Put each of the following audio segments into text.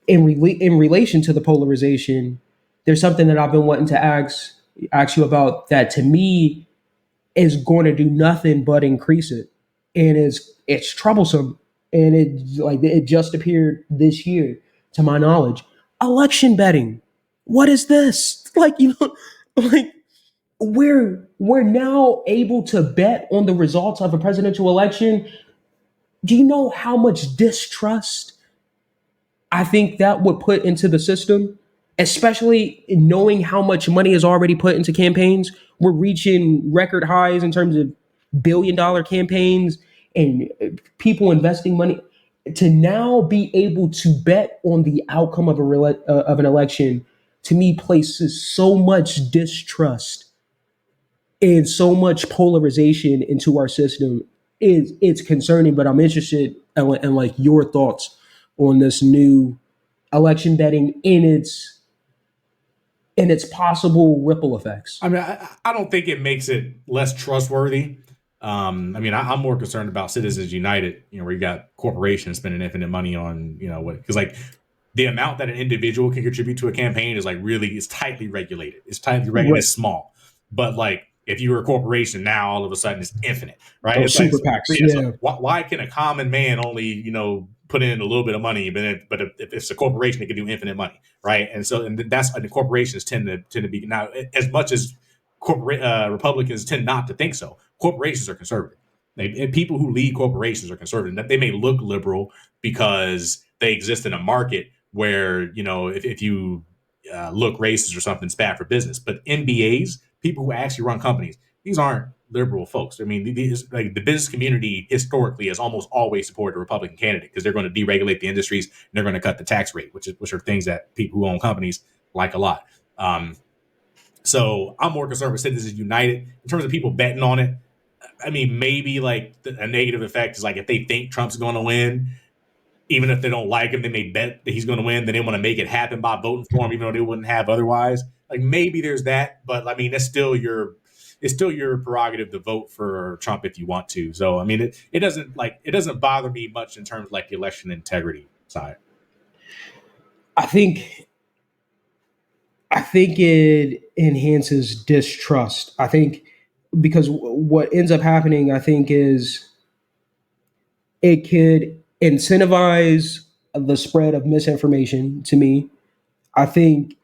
in relation to the polarization, there's something that I've been wanting to ask you about that to me is going to do nothing but increase it, and it's troublesome, and it just appeared this year, to my knowledge. Election betting. What is this? Like we're now able to bet on the results of a presidential election. Do you know how much distrust I think that would put into the system, especially knowing how much money is already put into campaigns? We're reaching record highs in terms of billion-dollar campaigns and people investing money. To now be able to bet on the outcome of of an election, to me, places so much distrust and so much polarization into our system. It's concerning. But I'm interested in like your thoughts on this new election betting in its possible ripple effects. I mean, I don't think it makes it less trustworthy. I mean, I'm more concerned about Citizens United, where you got corporations spending infinite money on, what, because like the amount that an individual can contribute to a campaign is like really, it's tightly regulated. It's tightly regulated. Right. It's small, but like if you were a corporation now, all of a sudden it's infinite, right? Those It's like, super PACs. so yeah, Yeah. so why can a common man only, put in a little bit of money, but if it's a corporation, it can do infinite money, right? And that's the corporations tend to be now, as much as corporate Republicans tend not to think so. Corporations are conservative. And people who lead corporations are conservative. They may look liberal because they exist in a market where if you look racist or something, it's bad for business. But MBAs, people who actually run companies, these aren't liberal folks. I mean, like the business community historically has almost always supported a Republican candidate because they're going to deregulate the industries and they're going to cut the tax rate, which are things that people who own companies like a lot. So I'm more concerned with Citizens United in terms of people betting on it. I mean, maybe like a negative effect is like if they think Trump's going to win, even if they don't like him, they may bet that he's going to win. Then they want to make it happen by voting for him, even though they wouldn't have otherwise. Like maybe there's that, but I mean, it's still your prerogative to vote for Trump if you want to. So I mean, it doesn't bother me much in terms of like the election integrity side. I think I think it enhances distrust. I think because what ends up happening, I think, is it could incentivize the spread of misinformation to me. I think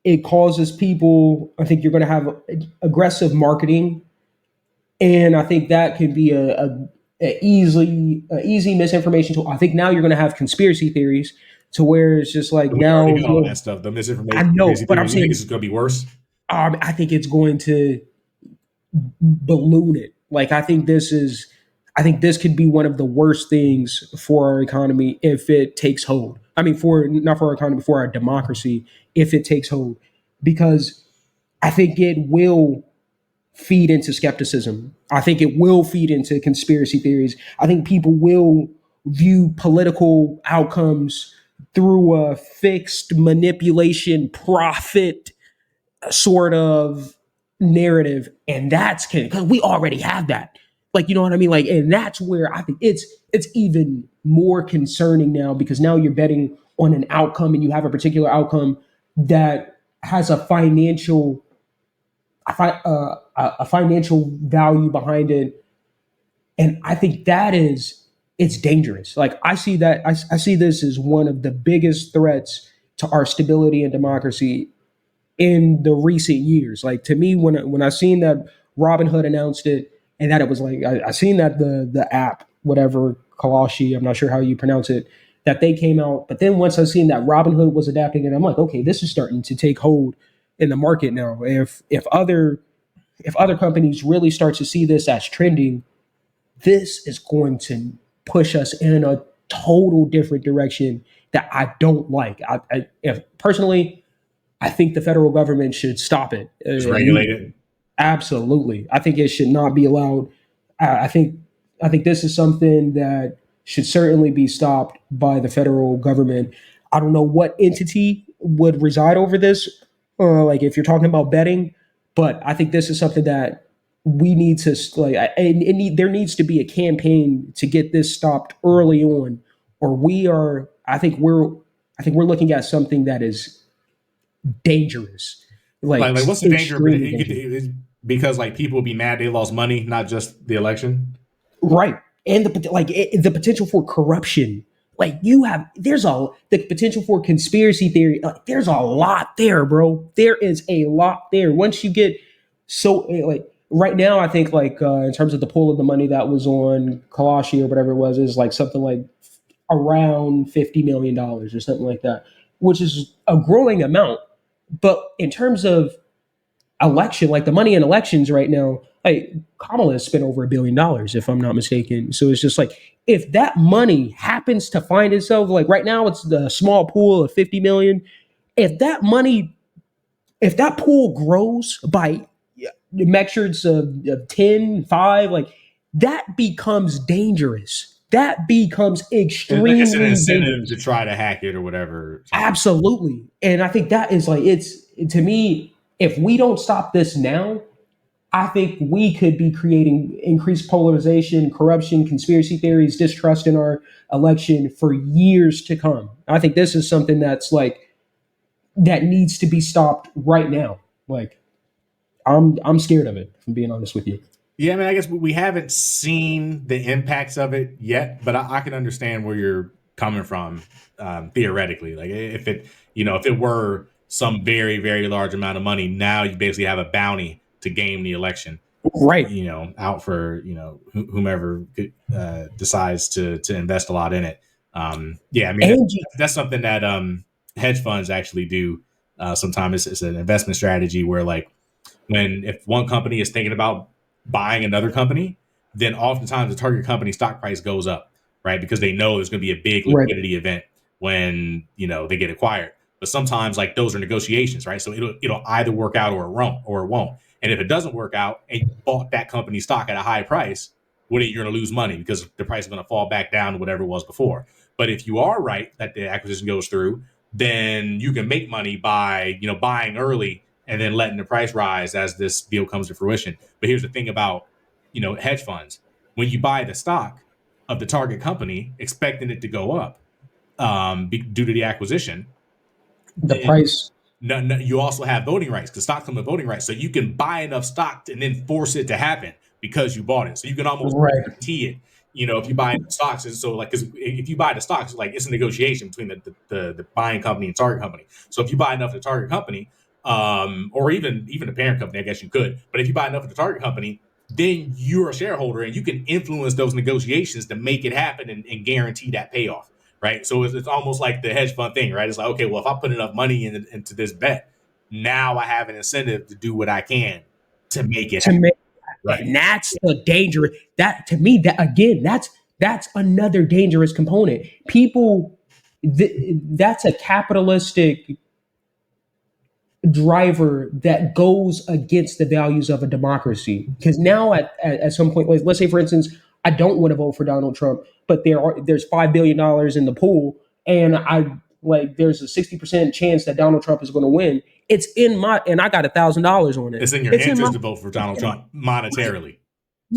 it causes people, I think you're going to have aggressive marketing. And I think that can be a easy misinformation tool. I think now you're going to have conspiracy theories to where it's just like We already now, got all that stuff. The I misinformation, know, crazy but I'm theories. You think saying this is going to be worse? I think it's going to balloon it. Like I think this could be one of the worst things for our economy if it takes hold. I mean, for not for our economy, for our democracy, if it takes hold, because I think it will feed into skepticism. I think it will feed into conspiracy theories. I think people will view political outcomes through a fixed manipulation profit sort of narrative, and that's because we already have that. Like, you know what I mean? Like, and that's where I think it's even more concerning now, because now you're betting on an outcome and you have a particular outcome that has a financial value behind it. And I think that is it's dangerous. Like I see that I see this as one of the biggest threats to our stability and democracy in the recent years. Like to me, when I seen that Robinhood announced it, and that it was like I seen that the app, whatever, Kalashi, I'm not sure how you pronounce it, that they came out. But then once I seen that Robinhood was adapting it, I'm like, okay, this is starting to take hold in the market now. If other companies really start to see this as trending, this is going to push us in a total different direction that I don't like. If personally, I think the federal government should stop it. Just regulate it. Absolutely, I think it should not be allowed. I think this is something that should certainly be stopped by the federal government. I don't know what entity would reside over this, like if you're talking about betting, but I think this is something that we need to like. There needs to be a campaign to get this stopped early on, or we are. I think I think we're looking at something that is dangerous, like Like what's the danger? But extremely dangerous. because like people will be mad they lost money, not just the election. Right. And the potential for corruption. Like you have, there's a the potential for conspiracy theory. Like there's a lot there, bro. There is a lot there. Once you get like right now, I think like in terms of the pool of the money that was on Kalashi or whatever it was, is like something like around $50 million or something like that, which is a growing amount. But in terms of election, like the money in elections right now, like Kamala has spent over $1 billion, if I'm not mistaken. So it's just like if that money happens to find itself, like right now, it's the small pool of 50 million. If that money, if that pool grows by measures of 10, 5, like that becomes dangerous. That becomes It's an extremely incentive dangerous. to try to hack it or whatever. Absolutely. And I think that is like, it's to me, if we don't stop this now, I think we could be creating increased polarization, corruption, conspiracy theories, distrust in our election for years to come. I think this is something that's like that needs to be stopped right now. Like I'm scared of it, if I'm being honest with you. Yeah, I mean, I guess we haven't seen the impacts of it yet, but I can understand where you're coming from theoretically. Like if it, if it were some very, very large amount of money, now you basically have a bounty to game the election, Right. out for, whomever decides to invest a lot in it. Yeah, I mean, And that's something that hedge funds actually do. Sometimes it's an investment strategy where like if one company is thinking about buying another company, then oftentimes the target company stock price goes up, right? Because they know there's going to be a big right. liquidity event when they get acquired. But sometimes like those are negotiations, right? So it'll either work out or it won't. And if it doesn't work out and you bought that company's stock at a high price, well, you're going to lose money because the price is going to fall back down to whatever it was before. But if you are right that the acquisition goes through, then you can make money by buying early and then letting the price rise as this deal comes to fruition. But here's the thing about hedge funds: when you buy the stock of the target company, expecting it to go up due to the acquisition, The then price. no, you also have voting rights because stock comes with voting rights. So you can buy enough stock and then force it to happen because you bought it. So you can almost Right. guarantee it. If you buy stocks, and so like because if you buy the stocks, like it's a negotiation between the buying company and target company. So if you buy enough of the target company, or even the parent company, I guess you could. But if you buy enough of the target company, then you're a shareholder and you can influence those negotiations to make it happen and guarantee that payoff, right? So it's almost like the hedge fund thing, right? It's like, okay, well, if I put enough money into this bet, now I have an incentive to do what I can to make it To happen, make right? And that's the danger. That to me, that again, that's another dangerous component. People, that's a capitalistic driver that goes against the values of a democracy. Because now, at some point, let's say for instance, I don't want to vote for Donald Trump, but there's $5 billion in the pool, and there's a 60% chance that Donald Trump is going to win. It's in my and I got $1,000 on it. It's in your It's in my interest to vote for Donald Trump right. monetarily.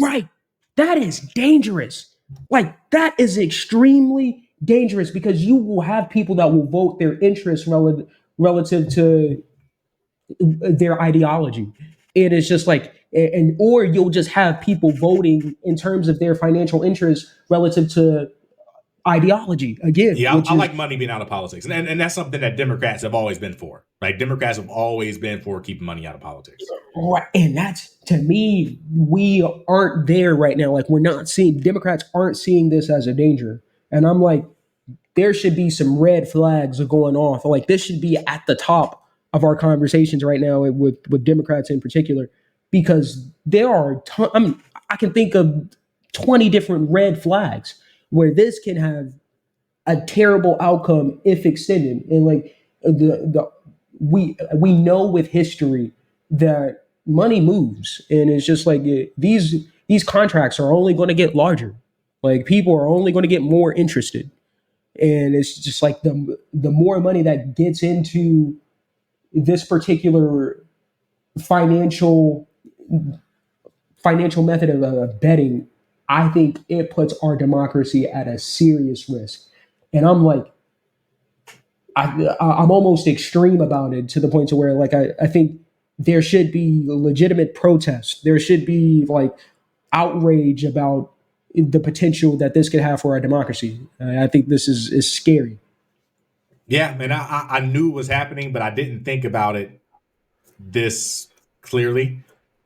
Right. That is dangerous. Like that is extremely dangerous because you will have people that will vote their interests relative to their ideology. It is just like and or you'll just have people voting in terms of their financial interests relative to ideology again, Yeah, which I is like money being out of politics, and that's something that Democrats have always been for. Right? Democrats have always been for keeping money out of politics. right. And that's to me, we aren't there right now. Like we're not seeing Democrats aren't seeing this as a danger. And I'm like, there should be some red flags going off. Like this should be at the top of our conversations right now with Democrats in particular, because there are. I mean, I can think of 20 different red flags where this can have a terrible outcome if extended. And like the we know with history that money moves, and it's just like these contracts are only going to get larger. Like people are only going to get more interested, and it's just like the more money that gets into this particular financial financial method of betting, I think it puts our democracy at a serious risk. And I'm like, I'm almost extreme about it to the point to where like I think there should be legitimate protest. There should be like outrage about the potential that this could have for our democracy. I think this is scary. Yeah, man, I knew it was happening, but I didn't think about it this clearly.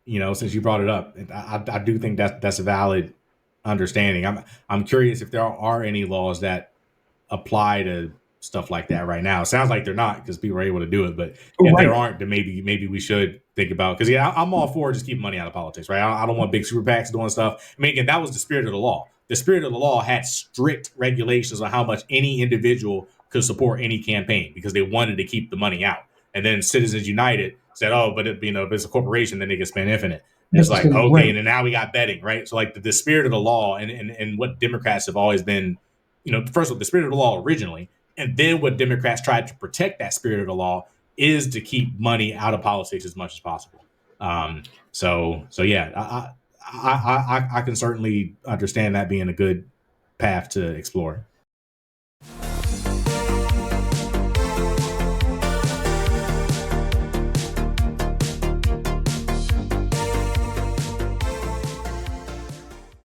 You know, since you brought it up, I do think that that's a valid understanding. I'm curious if there are any laws that apply to stuff like that right now. It sounds like they're not because people are able to do it. But if there Right. aren't, then maybe we should think about because yeah, I'm all for just keeping money out of politics, right? I don't want big super PACs doing stuff. I mean, again, that was the spirit of the law. The spirit of the law had strict regulations on how much any individual could support any campaign because they wanted to keep the money out. And then Citizens United said, "Oh, but if it's a corporation, then they can spend infinite." And it's like, okay, Right. and then now we got betting, right? So like the spirit of the law and what Democrats have always been, first of all, the spirit of the law originally, and then what Democrats tried to protect that spirit of the law is to keep money out of politics as much as possible. So yeah, I can certainly understand that being a good path to explore.